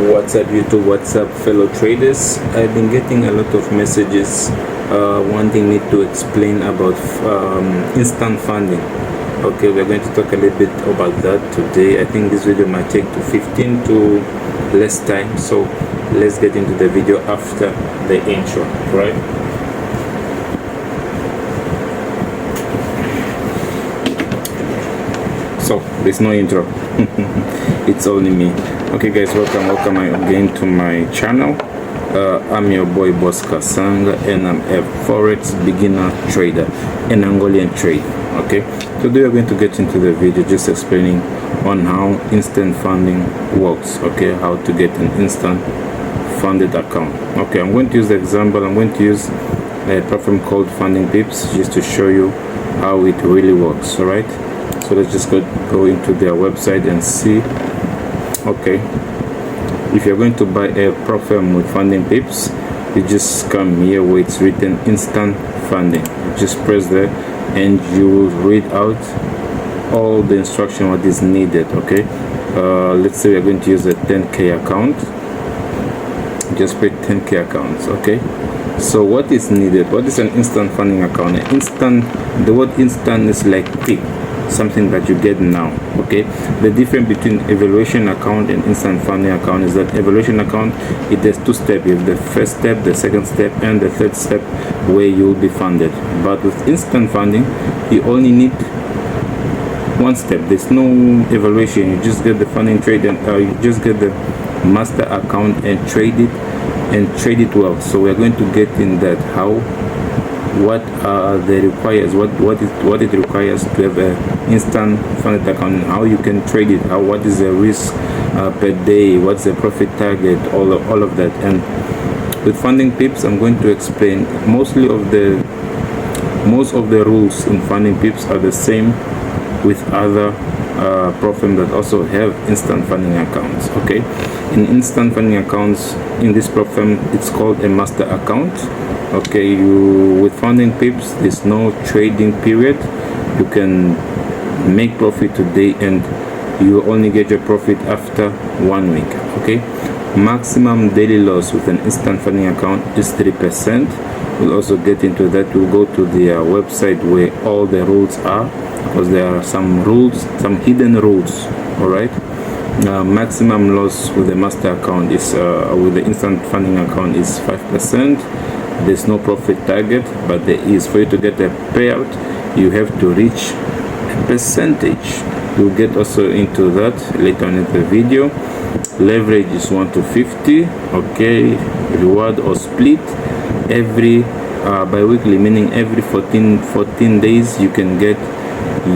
What's up YouTube, what's up fellow traders? I've been getting a lot of messages wanting me to explain about instant funding. Okay, we're going to talk a little bit about that today. I think this video might take to 15 to less time, so let's get into the video after the intro, right? So there's no intro. It's only me. Okay guys, welcome again to my channel. I'm your boy Boss Kasanga, and I'm a forex beginner trader, an Angolan trade. Okay, today we're going to get into the video just explaining on how instant funding works. Okay, how to get an instant funded account. Okay, I'm going to use the example. I'm going to use a platform called Funding Pips just to show you how it really works. All right, so let's just go into their website and see. Okay, if you're going to buy a platform with Funding Pips, you just come here where it's written instant funding. You just press there and you will read out all the instruction what is needed. Okay, let's say we're going to use a 10k account. Just pick 10k accounts. Okay, so what is needed? What is an instant funding account? The word instant is like quick, something that you get now. Okay, the difference between evaluation account and instant funding account is that evaluation account, it has two steps. You have the first step, the second step, and the third step where you will be funded. But with instant funding, you only need one step. There's no evaluation. You just get the funding trade, and you just get the master account and trade it well. So we're going to get in that what it requires to have an instant funded account, and how you can trade it, what is the risk per day, what's the profit target, all of that. And with Funding Pips, I'm going to explain most of the rules in Funding Pips are the same with other platforms that also have instant funding accounts. Okay, in instant funding accounts in this platform, it's called a master account. Okay, with Funding Pips, there's no trading period. You can make profit today and you only get your profit after 1 week. Okay, maximum daily loss with an instant funding account is 3%. We'll also get into that. We'll go to their website where all the rules are, because there are some rules, some hidden rules. All right, maximum loss with the master account is with the instant funding account is 5%. There's no profit target, but there is. For you to get a payout, you have to reach a percentage. We'll get also into that later on in the video. Leverage is 1 to 50. Okay, reward or split every bi-weekly, meaning every 14 days you can get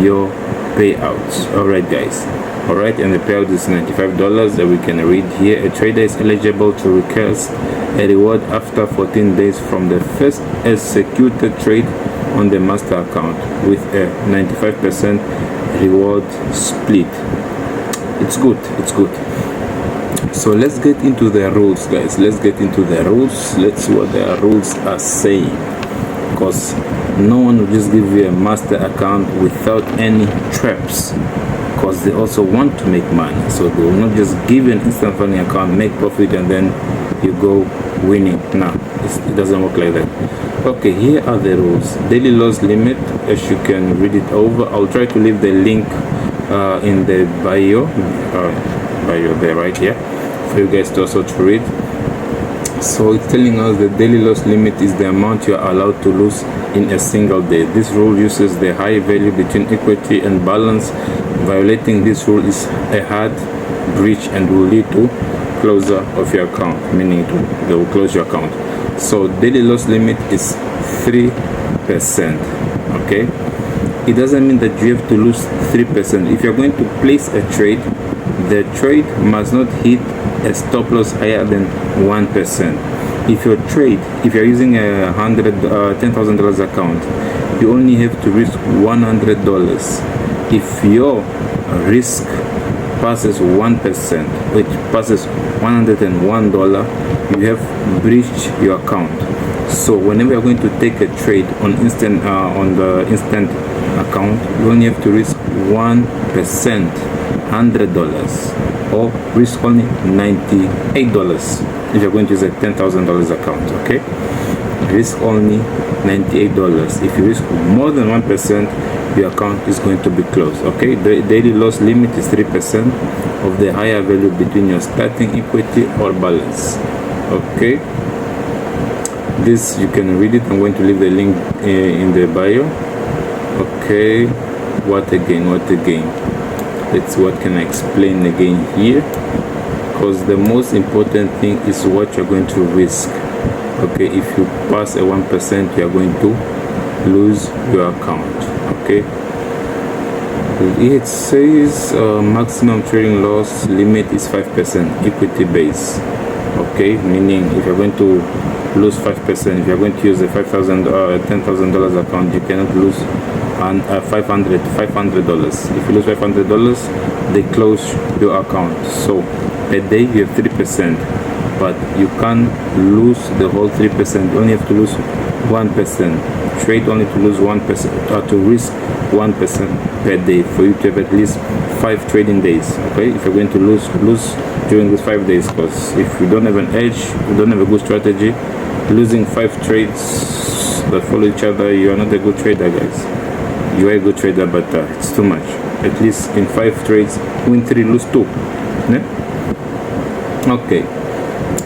your payouts. All right guys, all right, and the payout is $95 that we can read here. A trader is eligible to request a reward after 14 days from the first executed trade on the master account with a 95% reward split. It's good. So let's get into the rules, guys. Let's get into the rules. Let's see what the rules are saying, because no one will just give you a master account without any traps, because they also want to make money. So they will not just give you an instant funding account, make profit, and then you go winning. No, it doesn't work like that. Okay, here are the rules. Daily loss limit, as you can read it over. I'll try to leave the link in the bio there, right here, for you guys to also to read. So it's telling us the daily loss limit is the amount you are allowed to lose in a single day. This rule uses the high value between equity and balance. Violating this rule is a hard breach and will lead to closure of your account, meaning they will close your account. So daily loss limit is 3%. Okay, it doesn't mean that you have to lose 3%. If you're going to place a trade, the trade must not hit a stop loss higher than 1%. If you're using a $10,000 account, you only have to risk $100. If your risk passes 1%, which passes $101, you have breached your account. So whenever you're going to take a trade on the instant account, you only have to risk 1%. $100 or risk only $98 if you're going to use a $10,000 account. Okay, risk only $98. If you risk more than 1%, your account is going to be closed. Okay, the daily loss limit is 3% of the higher value between your starting equity or balance. Okay, this you can read it. I'm going to leave the link in the bio. Okay, what again? Let's what can I explain again here, because the most important thing is what you're going to risk. Okay, if you pass a 1%, you are going to lose your account. Okay, it says maximum trading loss limit is 5% equity base. Okay, meaning if you're going to lose 5%, if you're going to use a $10,000 account, you cannot lose $500. If you lose $500, they close your account. So per day you have 3%, but you can't lose the whole 3%. You only have to lose 1%. Trade only to lose 1%, or to risk 1% per day for you to have at least 5 trading days. Okay, if you're going to lose during these 5 days, because if you don't have an edge, you don't have a good strategy, losing 5 trades that follow each other, you are not a good trader, guys. You are a good trader, but it's too much. At least in 5 trades, win 3, lose 2. Yeah? Okay,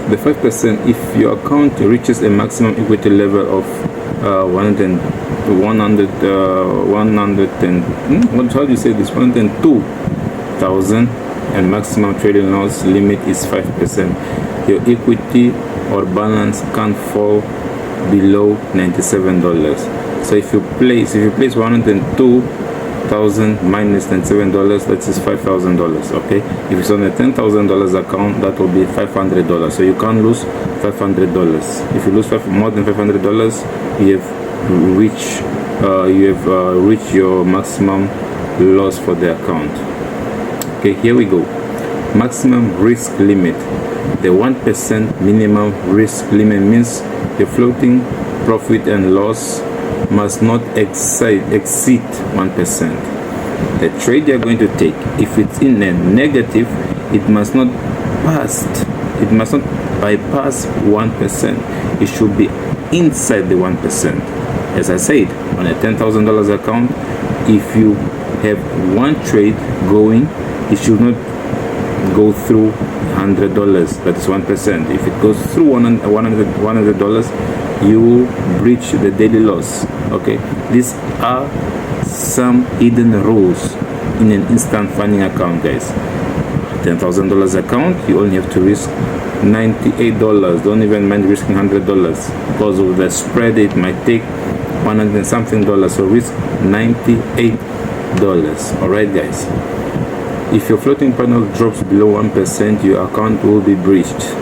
the 5%, if your account reaches a maximum equity level of 102,000 and maximum trading loss limit is 5%, your equity or balance can't fall below $97. So if you place 102,000 minus $97, that is $5,000. Okay, if it's on a $10,000 account, that will be $500. So you can't lose $500. If you lose more than $500, you have reached your maximum loss for the account. Okay, here we go. Maximum risk limit. The 1% minimum risk limit means the floating profit and loss must not exceed 1%. The trade you're going to take, if it's in a negative, it must not bypass 1%. It should be inside the 1%. As I said, on a $10,000 account, if you have one trade going, it should not go through $100. That is 1%. If it goes through $100, you will breach the daily loss. Okay, these are some hidden rules in an instant funding account, guys. $10,000 account, you only have to risk $98. Don't even mind risking $100 because of the spread. It might take $100 and something, so risk $98. All right, guys. If your floating panel drops below 1%, your account will be breached.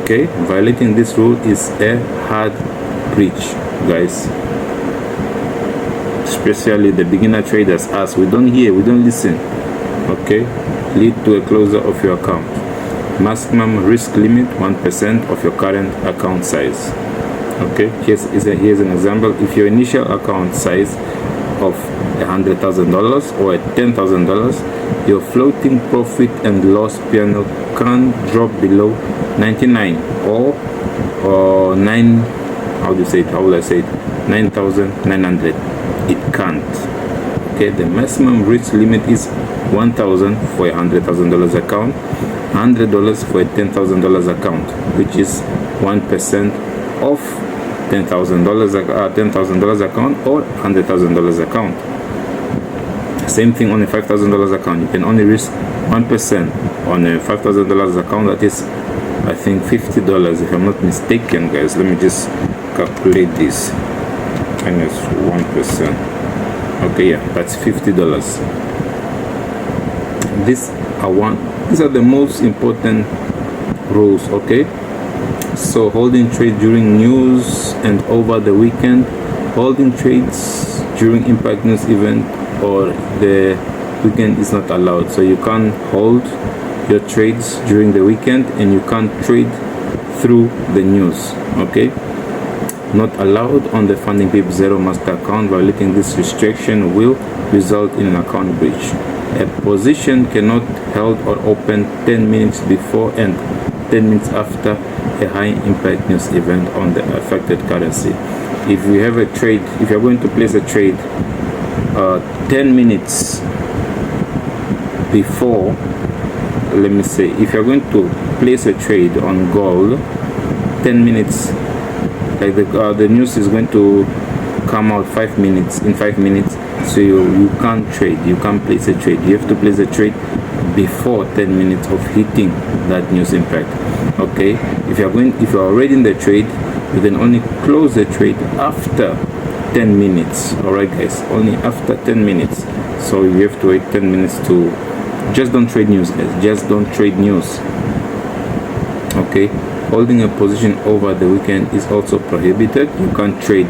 Okay, violating this rule is a hard breach, guys. Especially the beginner traders, as we don't hear, we don't listen. Okay, lead to a closure of your account. Maximum risk limit 1% of your current account size. Okay, here's an example. If your initial account size of $100,000 or $10,000, your floating profit and loss P&L can't drop below 99 or 9. How will I say it? 9,900. It can't. Okay, the maximum risk limit is $1,000 for a $100,000 account, $100 for a $10,000 account, which is 1% of $10,000 account or $100,000 account. Same thing on a $5,000 account. You can only risk 1% on a $5,000 account. That is, I think, $50 if I'm not mistaken, guys. Let me just calculate this. Minus 1%. Okay, yeah, that's $50. These are the most important rules. Okay, so holding trade during news and over the weekend, holding trades during impact news event or the weekend is not allowed. So you can't hold your trades during the weekend and you can't trade through the news. Okay, not allowed on the Funding Pip Zero master account. Violating this restriction will result in an account breach. A position cannot held or open 10 minutes before and 10 minutes after a high impact news event on the affected currency. If you have a trade, if you're going to place a trade 10 minutes before, let me say, if you're going to place a trade on gold 10 minutes, like the news is going to come out 5 minutes, in 5 minutes, so you can't trade, you can't place a trade. You have to place a trade before 10 minutes of hitting that news impact. Okay, if you're already in the trade, you can only close the trade after 10 minutes. All right guys, only after 10 minutes. So you have to wait 10 minutes to, just don't trade news guys, just don't trade news. Okay, holding a position over the weekend is also prohibited. You can't trade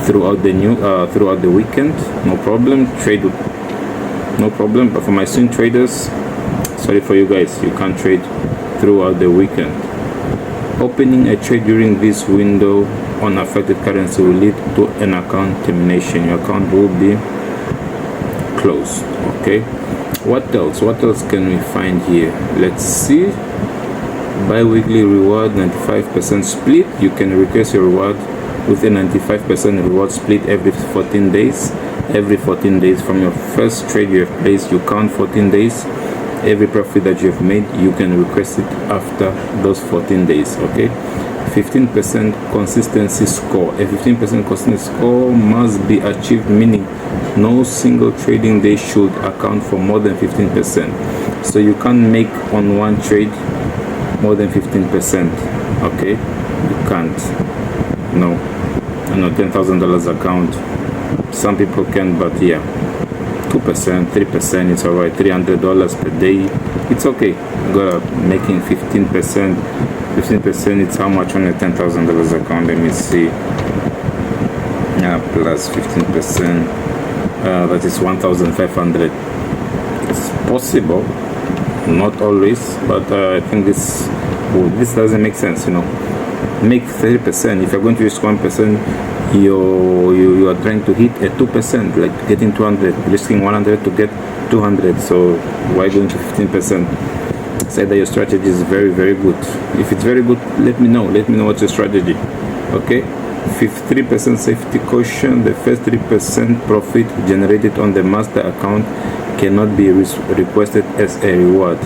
throughout the weekend, no problem. Trade, no problem. But for my swing traders, sorry for you guys, you can't trade throughout the weekend. Opening a trade during this window on affected currency will lead to an account termination. Your account will be closed. Okay, what else can we find here? Let's see. Bi-weekly reward 95% split. You can request your reward with a 95% reward split every 14 days. Every 14 days from your first trade you have placed, you count 14 days. Every profit that you have made, you can request it after those 14 days. Okay, 15% consistency score. A 15% consistency score must be achieved, meaning no single trading day should account for more than 15%. So you can't make on one trade more than 15%. Okay, you can't. No, $10,000 account, some people can, but yeah, 2%, 3%, it's alright. $300 per day, it's okay. Making 15%, it's how much on a $10,000 account? Let me see. Plus 15%, that is 1,500. It's possible, not always, but I think this doesn't make sense, you know. Make 30%. If you're going to use 1%, you are trying to hit a 2%, like getting 200, risking 100 to get 200. So why going to 15%? Say that your strategy is very, very good. If it's very good, let me know what's your strategy. Okay, 53% safety caution. The first 3% profit generated on the master account cannot be requested as a reward.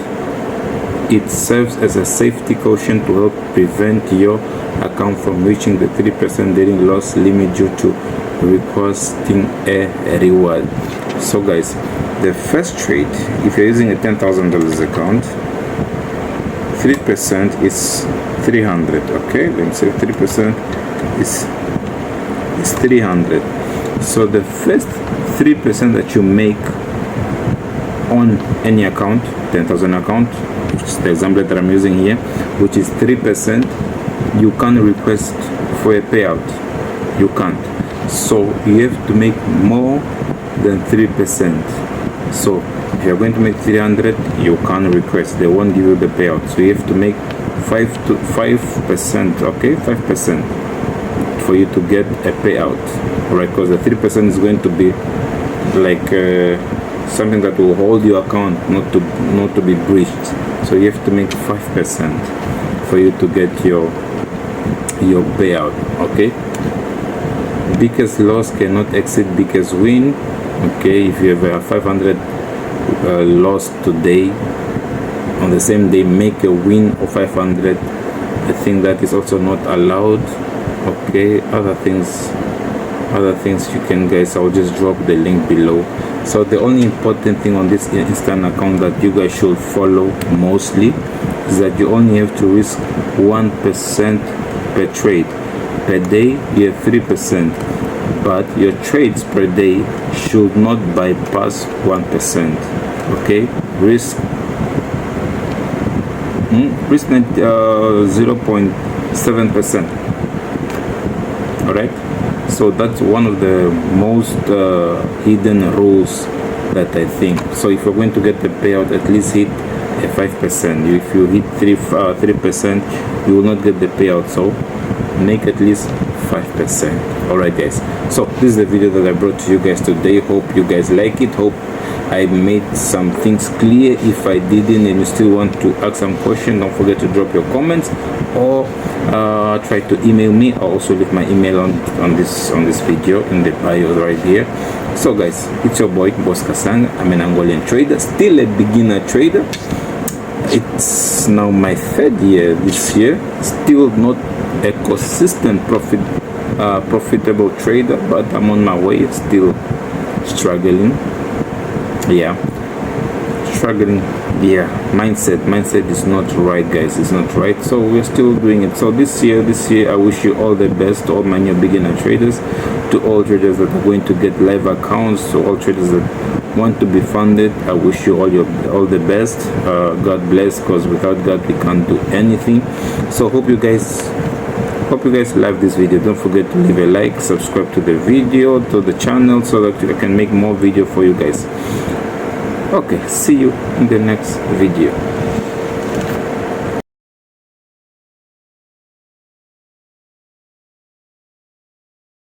It serves as a safety caution to help prevent your account from reaching the 3% daily loss limit due to requesting a reward. So guys, the first trade, if you're using a $10,000 account, 3% is 300. Okay, let me say 3% is 300. So the first 3% that you make on any account, 10,000 account, which is the example that I'm using here, which is 3%, you can't request for a payout. You can't. So you have to make more than 3%. So if you're going to make 300, you can't request. They won't give you the payout. So you have to make 5%. Okay, 5% for you to get a payout. Alright, because the 3% is going to be like something that will hold your account not to be breached. So you have to make 5% for you to get your payout. Okay, biggest loss cannot exceed biggest win. Okay, if you have a 500 loss today, on the same day make a win of 500, I think that is also not allowed. Okay, other things you can, guys, I'll just drop the link below. So the only important thing on this instant account that you guys should follow mostly is that you only have to risk 1% per trade. Per day you have 3%, but your trades per day should not bypass 1%. Okay, risk 0.7%. all right, so that's one of the most hidden rules that I think. So if you're going to get the payout, at least hit a 5%. If you hit 3%, you will not get the payout. So make at least 5%. All right, guys, so this is the video that I brought to you guys today. Hope you guys like it. Hope I made some things clear. If I didn't and you still want to ask some question, don't forget to drop your comments or try to email me. I'll also leave my email on this video in the bio right here. So guys, it's your boy Boss Kasanga. I'm an Angolan trader, still a beginner trader. It's now my 3rd year this year, still not a consistent profitable trader, but I'm on my way, still struggling. Mindset is not right, guys. It's not right, so we're still doing it. So this year I wish you all the best, all my new beginner traders, to all traders that are going to get live accounts, to all traders that want to be funded. I wish you all the best. God bless, because without God we can't do anything. So hope you guys like this video. Don't forget to leave a like, subscribe to the video, to the channel, so that I can make more video for you guys. Okay, see you in the next video.